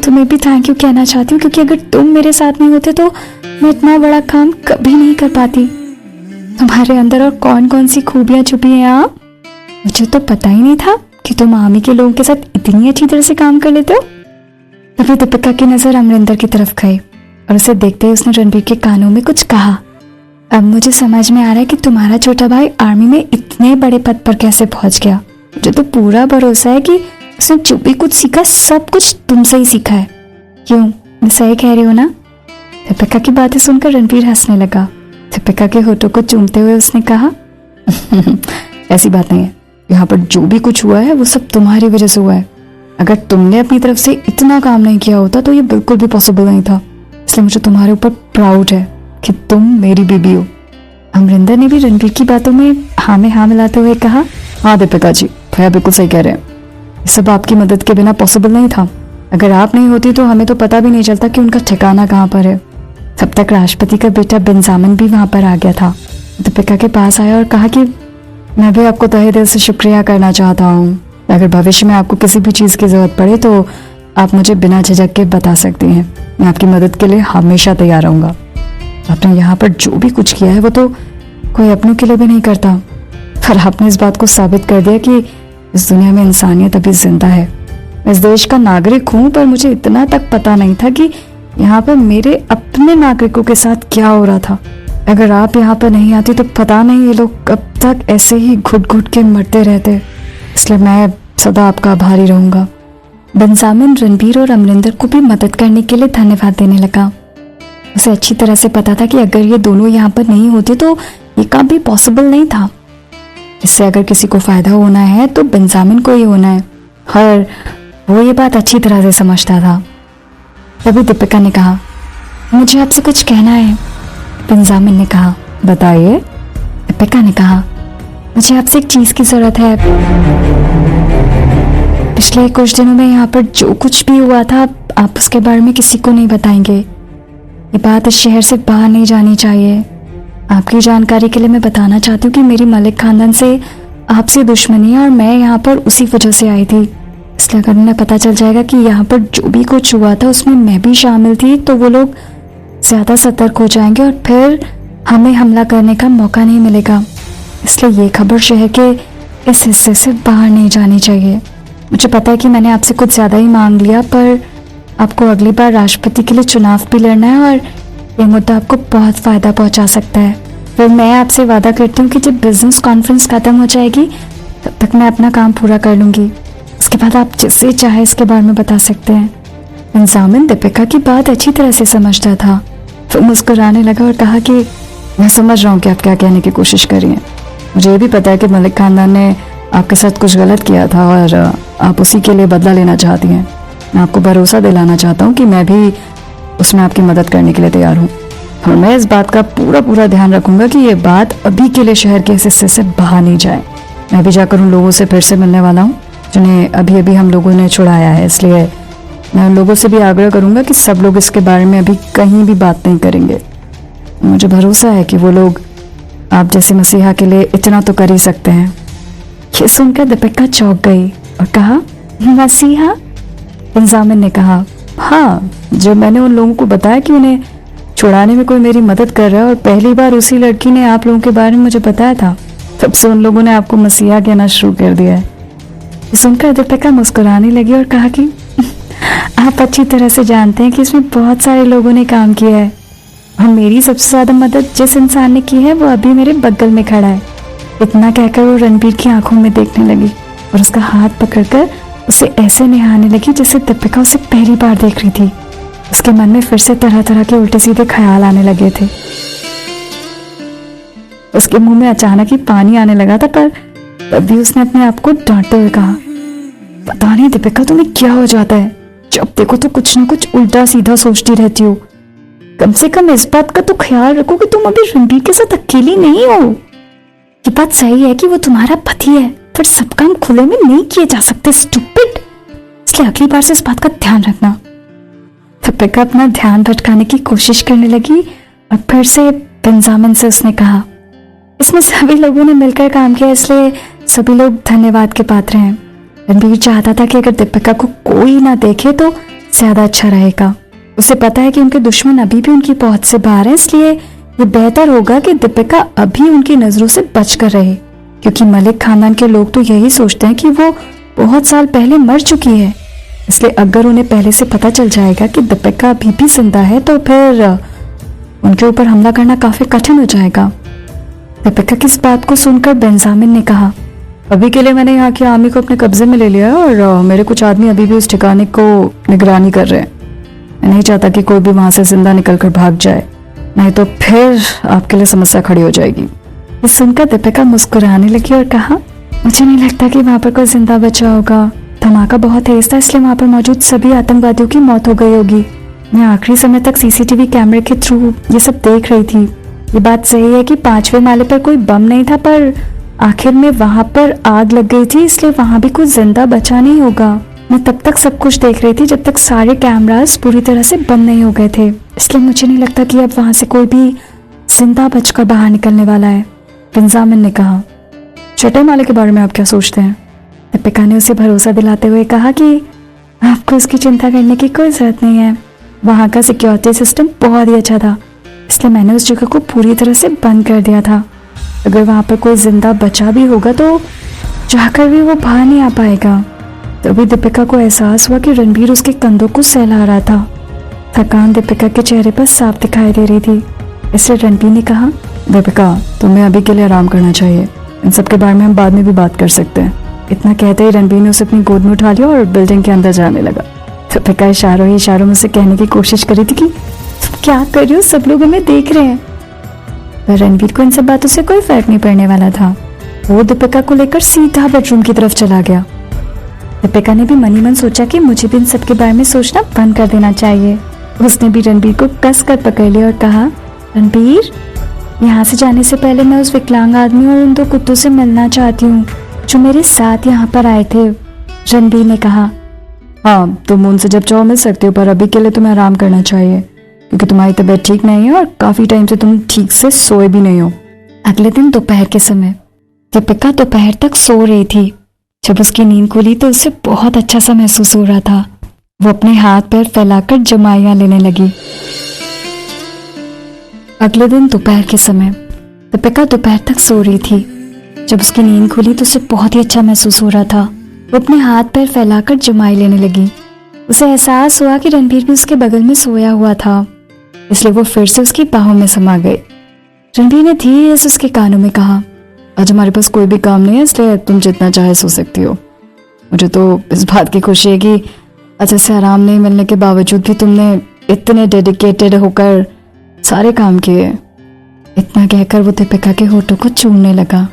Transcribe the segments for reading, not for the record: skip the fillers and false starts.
तुम्हें भी thank you कहना चाहती हूँ, क्योंकि अगर तुम मेरे साथ नहीं होते तो मैं इतना बड़ा काम कभी नहीं कर पाती। तुम्हारे अंदर और कौन कौन सी खूबियां छुपी हैं आप? मुझे तो पता ही नहीं था कि तुम आर्मी के लोगों के साथ इतनी अच्छी तरह से काम कर लेते हो। तभी दीपिका की नजर अमरिंदर की तरफ गई और उसे देखते ही उसने रणबीर के कानों में कुछ कहा। अब मुझे समझ में आ रहा है कि तुम्हारा छोटा भाई आर्मी में इतने बड़े पद पर कैसे पहुंच गया। मुझे तो पूरा भरोसा है कि उसने जो भी कुछ सीखा सब कुछ तुमसे ही सीखा है। क्यों, मैं सही कह रही हूँ ना? दीपिका की बातें सुनकर रणबीर हंसने लगा। दीपिका के होठों को चूमते हुए उसने कहा, ऐसी बात नहीं है, यहाँ पर जो भी कुछ हुआ है वो सब तुम्हारी वजह से हुआ है। अगर तुमने अपनी तरफ से इतना काम नहीं किया होता तो ये बिल्कुल भी पॉसिबल नहीं था। इसलिए मुझे तुम्हारे ऊपर प्राउड है कि तुम मेरी बीबी हो। अमरिंदर ने भी रणबीर की बातों में हाँ मिलाते हुए कहा, हाँ दीपिका जी, भैया बिल्कुल सही कह रहे हैं। ये सब आपकी मदद के बिना पॉसिबल नहीं था। अगर आप नहीं होती तो हमें तो पता भी नहीं चलता कि उनका ठिकाना कहाँ पर है। तब तक राष्ट्रपति का बेटा बेंजामिन भी वहां पर आ गया था। दीपिका के पास आया और कहा कि मैं भी आपको तहे दिल से शुक्रिया करना चाहता हूँ। अगर भविष्य में आपको किसी भी चीज़ की जरूरत पड़े तो आप मुझे बिना झिझक के बता सकती हैं। मैं आपकी मदद के लिए हमेशा तैयार रहूँगा। आपने यहाँ पर जो भी कुछ किया है वो तो कोई अपनों के लिए भी नहीं करता, पर आपने इस बात को साबित कर दिया कि इस दुनिया में इंसानियत अभी जिंदा है। मैं इस देश का नागरिक हूँ, पर मुझे इतना तक पता नहीं था कि यहाँ पर मेरे अपने नागरिकों के साथ क्या हो रहा था। अगर आप यहाँ पर नहीं आती तो पता नहीं ये लोग कब तक ऐसे ही घुट घुट के मरते रहते। इसलिए मैं सदा आपका आभारी रहूंगा। बेंजामिन रणबीर और अमरिंदर को भी मदद करने के लिए धन्यवाद देने लगा। उसे अच्छी तरह से पता था कि अगर ये दोनों यहाँ पर नहीं होते तो ये काम भी पॉसिबल नहीं था। इससे अगर किसी को फायदा होना है तो बेंजामिन को ही होना है, और वो ये बात अच्छी तरह से समझता था। तभी दीपिका ने कहा, मुझे आपसे कुछ कहना है। बेंजामिन ने कहा, बताइए। दीपिका ने कहा, मुझे आपसे एक चीज की जरूरत है। पिछले कुछ दिनों में यहाँ पर जो कुछ भी हुआ था आप उसके बारे में किसी को नहीं बताएंगे। ये बात इस शहर से बाहर नहीं जानी चाहिए। आपकी जानकारी के लिए मैं बताना चाहती हूँ कि मेरी मलिक खानदान से आपसे दुश्मनी है और मैं यहाँ पर उसी वजह से आई थी। इसलिए अगर उन्हें पता चल जाएगा कि यहाँ पर जो भी कुछ हुआ था उसमें मैं भी शामिल थी तो वो लोग ज़्यादा सतर्क हो जाएंगे और फिर हमें हमला करने का मौका नहीं मिलेगा। इसलिए ये खबर शहर के इस हिस्से से बाहर नहीं जानी चाहिए। मुझे पता है कि मैंने आपसे कुछ ज़्यादा ही मांग लिया, पर आपको अगली बार राष्ट्रपति के लिए चुनाव भी लड़ना है और ये मुद्दा आपको बहुत फ़ायदा पहुंचा सकता है। फिर मैं आपसे वादा करती हूँ कि जब बिजनेस कॉन्फ्रेंस ख़त्म हो जाएगी तब तक मैं अपना काम पूरा कर लूँगी। उसके बाद आप जिससे चाहे इसके बारे में बता सकते हैं। बेंजामिन दीपिका की बात अच्छी तरह से समझता था। फिर मुस्कुराने लगा और कहा कि मैं समझ रहा हूँ कि आप क्या कहने की कोशिश कर रही हैं। मुझे ये भी पता है कि मलिक खानदान ने आपके साथ कुछ गलत किया था और आप उसी के लिए बदला लेना चाहती हैं। मैं आपको भरोसा दिलाना चाहता हूँ कि मैं भी उसमें आपकी मदद करने के लिए तैयार हूँ, और मैं इस बात का पूरा ध्यान रखूंगा कि ये बात अभी के लिए शहर के इस हिस्से से बाहर नहीं जाए। मैं भी जाकर उन लोगों से फिर से मिलने वाला हूँ जिन्हें अभी हम लोगों ने छुड़ाया है। इसलिए मैं उन लोगों से भी आग्रह करूंगा कि सब लोग इसके बारे में अभी कहीं भी बात नहीं करेंगे। मुझे भरोसा है कि वो लोग आप जैसे मसीहा के लिए इतना तो कर ही सकते हैं। ये सुनकर दीपिका चौंक गई और कहा, मसीहा? बेंजामिन ने कहा, हाँ, जब मैंने उन लोगों को बताया कि उन्हें छुड़ाने में कोई मेरी मदद कर रहा है और पहली बार उसी लड़की ने आप लोगों के बारे में मुझे बताया था, तब से उन लोगों ने आपको मसीहा कहना शुरू कर दिया है। सुनकर दीपिका मुस्कुराने लगी और कहा कि आप अच्छी तरह से जानते हैं कि इसमें बहुत सारे लोगों ने काम किया है और मेरी सबसे ज्यादा मदद जिस इंसान ने की है वो अभी मेरे बगल में खड़ा है। इतना कहकर वो रणबीर की आंखों में देखने लगी और उसका हाथ पकड़कर उसे ऐसे निहारने लगी जैसे दीपिका उसे पहली बार देख रही थी। उसके मन में फिर से तरह तरह के उल्टे सीधे ख्याल आने लगे थे। उसके मुंह में अचानक ही पानी आने लगा था, पर तभी उसने अपने आप को डांटते हुए कहा, पता नहीं दीपिका तुम्हें क्या हो जाता है, जब देखो तो कुछ ना कुछ उल्टा सीधा सोचती रहती हो। कम से कम इस बात का तो ख्याल रखो कि तुम अभी रणबीर के साथ अकेली नहीं हो। ये बात सही है कि वो तुम्हारा पति है, पर सब काम खुले में नहीं किए जा सकते, स्टूपिड। इसलिए अगली बार से इस बात का ध्यान रखना। दीपिका अपना ध्यान भटकाने की कोशिश करने लगी और फिर से बेंजामिन से उसने कहा, इसमें सभी लोगों ने मिलकर काम किया, इसलिए सभी लोग धन्यवाद के पात्र हैं। रणबीर चाहता था कि अगर दीपिका को कोई ना देखे तो ज्यादा अच्छा रहेगा। उसे पता है कि उनके दुश्मन अभी भी उनकी पहुंच से बाहर हैं, इसलिए ये बेहतर होगा कि दीपिका अभी उनकी नजरों से बचकर रहे, क्योंकि मलिक खानदान के लोग तो यही सोचते हैं कि वो बहुत साल पहले मर चुकी है। इसलिए अगर उन्हें पहले से पता चल जाएगा कि दीपिका अभी भी जिंदा है तो फिर उनके ऊपर हमला करना काफी कठिन हो जाएगा। दीपिका की इस बात को सुनकर बेंजामिन ने कहा, अभी के लिए मैंने यहाँ की आर्मी को अपने कब्जे में ले लिया है और मेरे कुछ आदमी अभी भी उस ठिकाने को निगरानी कर रहे हैं। मैं नहीं चाहता कि कोई भी वहां से जिंदा निकलकर भाग जाए, नहीं तो फिर आपके लिए समस्या खड़ी हो जाएगी। ये सुनकर दीपिका मुस्कुराने लगी और कहा, मुझे नहीं लगता कि वहां पर कोई जिंदा बचा होगा। धमाका बहुत तेज था, इसलिए वहां पर मौजूद सभी आतंकवादियों की मौत हो गई होगी। मैं आखिरी समय तक सीसीटीवी कैमरे के थ्रू ये सब देख रही थी। ये बात सही है कि 5वें माले पर कोई बम नहीं था, पर आखिर में वहां पर आग लग गई थी, इसलिए वहां भी कुछ जिंदा बचा नहीं होगा। मैं तब तक सब कुछ देख रही थी जब तक सारे कैमरास पूरी तरह से बंद नहीं हो गए थे, इसलिए मुझे नहीं लगता कि अब वहां से कोई भी जिंदा बचकर बाहर निकलने वाला है। बेंजामिन ने कहा, 6ठे माले के बारे में आप क्या सोचते हैं? दीपिका ने उसे भरोसा दिलाते हुए कहा कि आपको उसकी चिंता करने की कोई जरूरत नहीं है। वहां का सिक्योरिटी सिस्टम बहुत ही अच्छा था, इसलिए मैंने उस जगह को पूरी तरह से बंद कर दिया था। अगर वहां पर कोई जिंदा बचा भी होगा तो जाकर भी वो बाहर नहीं आ पाएगा। तभी दीपिका को एहसास हुआ कि रणबीर उसके कंधों को सहला रहा था। थकान दीपिका के चेहरे पर साफ दिखाई दे रही थी, इसलिए रणबीर ने कहा, दीपिका तुम्हें अभी के लिए आराम करना चाहिए, इन सब के बारे में हम बाद में भी बात कर सकते हैं। इतना कहते ही रणबीर ने उसे अपनी गोद में उठा लिया और बिल्डिंग के अंदर जाने लगा। दीपिका इशारों ही इशारों में उसे कहने की कोशिश करी थी कि तुम क्या कर रही हो, सब लोग हमें देख रहे हैं। पर रणबीर को इन सब बातों से कोई फर्क नहीं पड़ने वाला था। वो दीपिका को लेकर सीधा बेडरूम की तरफ चला गया। दीपिका ने भी मनी मन सोचा कि मुझे भी इन सब के बारे में सोचना बंद कर देना चाहिए। उसने भी रणबीर को कस कर पकड़ लिया और कहा, रणबीर यहाँ से जाने से पहले मैं उस विकलांग आदमी और उन 2 कुत्तों से मिलना चाहती हूँ जो मेरे साथ यहाँ पर आए थे। रणबीर ने कहा, हाँ तुम उनसे जब चाहो मिल सकते हो, पर अभी के लिए तुम्हें आराम करना चाहिए क्योंकि तुम्हारी तबीयत ठीक नहीं है और काफी टाइम से तुम ठीक से सोए भी नहीं हो। अगले दिन दोपहर के समय दीपिका दोपहर तक सो रही थी। जब उसकी नींद खुली तो उसे बहुत अच्छा सा महसूस हो रहा था। वो अपने हाथ पैर फैलाकर जमाइयां लेने लगी। अगले दिन दोपहर के समय दीपिका दोपहर तक सो रही थी। जब उसकी नींद खुली तो उसे बहुत ही अच्छा महसूस हो रहा था। वो अपने हाथ पैर फैलाकर जमाई लेने लगी। उसे एहसास हुआ कि रणबीर भी उसके बगल में सोया हुआ था, इसलिए वो फिर से उसकी बाहों में समा गई। रणबीर ने धीरे से उसके कानों में कहा, आज हमारे पास कोई भी काम नहीं है, इसलिए तुम जितना चाहे सो सकती हो। मुझे तो इस बात की खुशी है कि अच्छे से आराम नहीं मिलने के बावजूद भी तुमने इतने डेडिकेटेड होकर सारे काम किए। इतना कहकर वो दीपिका के होठों को चूमने लगा।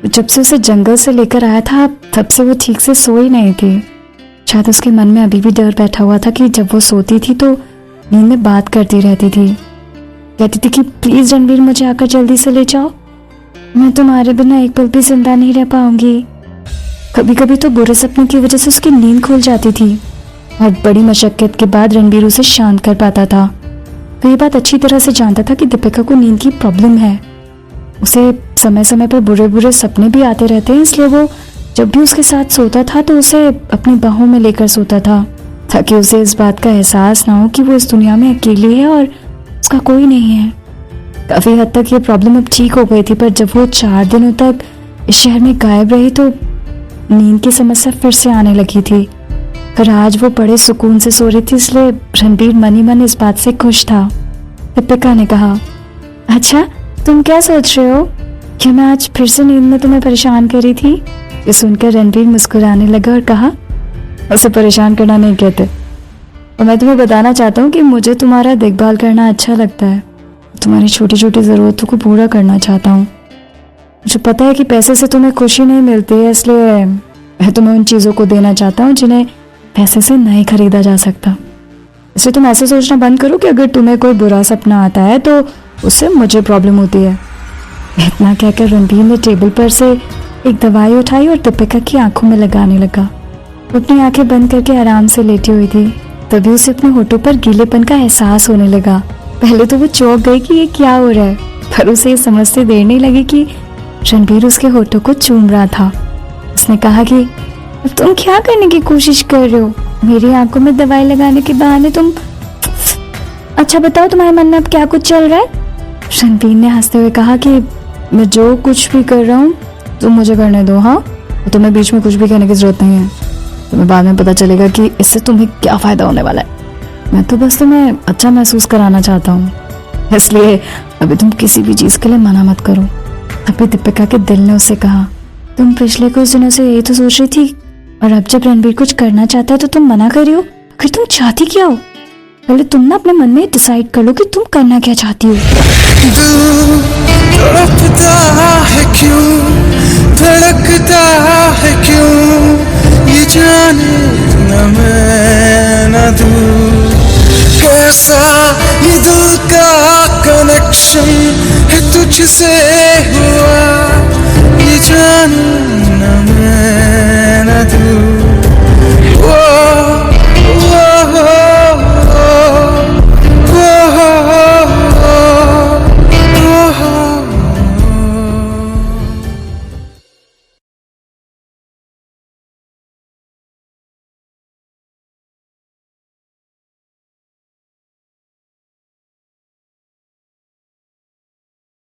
जब से उसे जंगल से लेकर आया था तब से वो ठीक से सोई नहीं थी। शायद उसके मन में अभी भी डर बैठा हुआ था कि जब वो सोती थी तो नींद में बात करती रहती थी। कहती थी कि प्लीज रणबीर मुझे आकर जल्दी से ले जाओ, मैं तुम्हारे बिना एक पल भी जिंदा नहीं रह पाऊंगी। कभी कभी तो बुरे सपनों की वजह से उसकी नींद खुल जाती थी और बड़ी मशक्कत के बाद रणबीर उसे शांत कर पाता था। तो ये बात अच्छी तरह से जानता था कि दीपिका को नींद की प्रॉब्लम है। उसे समय समय पर बुरे बुरे सपने भी आते रहते हैं, इसलिए वो जब भी उसके साथ सोता था तो उसे अपनी बाहों में लेकर सोता था, ताकि उसे इस बात का एहसास ना हो कि वो इस दुनिया में अकेली है और उसका कोई नहीं है। काफी हद तक ये प्रॉब्लम अब ठीक हो गई थी, पर जब वो 4 दिनों तक इस शहर में गायब रही तो नींद की समस्या फिर से आने लगी थी। पर आज वो बड़े सुकून से सो रही थी, इसलिए रणबीर मनी मन इस बात से खुश था। दीपिका ने कहा, अच्छा तुम क्या सोच रहे हो कि मैं आज फिर से नींद में तुम्हें परेशान करी थी? ये सुनकर रणबीर मुस्कुराने लगा और कहा, उसे परेशान करना नहीं कहते, और मैं तुम्हें बताना चाहता हूँ कि मुझे तुम्हारा देखभाल करना अच्छा लगता है। तुम्हारी छोटी छोटी ज़रूरतों को पूरा करना चाहता हूँ। मुझे पता है कि पैसे से तुम्हें खुशी नहीं मिलती है, इसलिए मैं तुम्हें उन चीज़ों को देना चाहता हूँ जिन्हें पैसे से नहीं खरीदा जा सकता। इसलिए तुम ऐसे सोचना बंद करो कि अगर तुम्हें कोई बुरा सपना आता है तो उससे मुझे प्रॉब्लम होती है। इतना कहकर रणबीर ने टेबल पर से एक दवाई उठाई और दीपिका की आंखों में लगाने लगा। वो अपनी आंखें बंद करके आराम से लेटी हुई थी। तभी उसे अपने होठों पर गीलेपन का एहसास होने लगा। पहले तो वो चौंक गई कि ये क्या हो रहा है, पर उसे ये समझते देर नहीं लगी कि रणबीर उसके होठों को चूम रहा था। उसने कहा कि तुम क्या करने की कोशिश कर रहे हो? मेरी आंखों में दवाई लगाने के बहाने तुम। अच्छा बताओ तुम्हारे मन में अब क्या कुछ चल रहा है? रणवीर ने हंसते हुए कहा कि मैं जो कुछ भी कर रहा हूँ तुम मुझे करने दो। हाँ, तुम्हें बीच में कुछ भी कहने की जरूरत नहीं है। तुम्हें बाद में पता चलेगा कि इससे तुम्हें क्या फायदा होने वाला है। मैं तो बस तुम्हें अच्छा महसूस कराना चाहता हूँ, इसलिए अभी तुम किसी भी चीज के लिए मना मत करो। अभी दीपिका के दिल ने उसे कहा, तुम पिछले कुछ दिनों से यही तो सोच रही थी, और अब जब रणवीर कुछ करना चाहता है तो तुम मना कर रही हो। आखिर तुम चाहती क्या हो? पहले तुम ना अपने मन में डिसाइड कर लो कि तुम करना क्या चाहती हो। तड़पता है क्यों, धड़कता है क्यों, ये जाने न मैं न तू। कैसा ये दिल का कनेक्शन है तुझसे हुआ,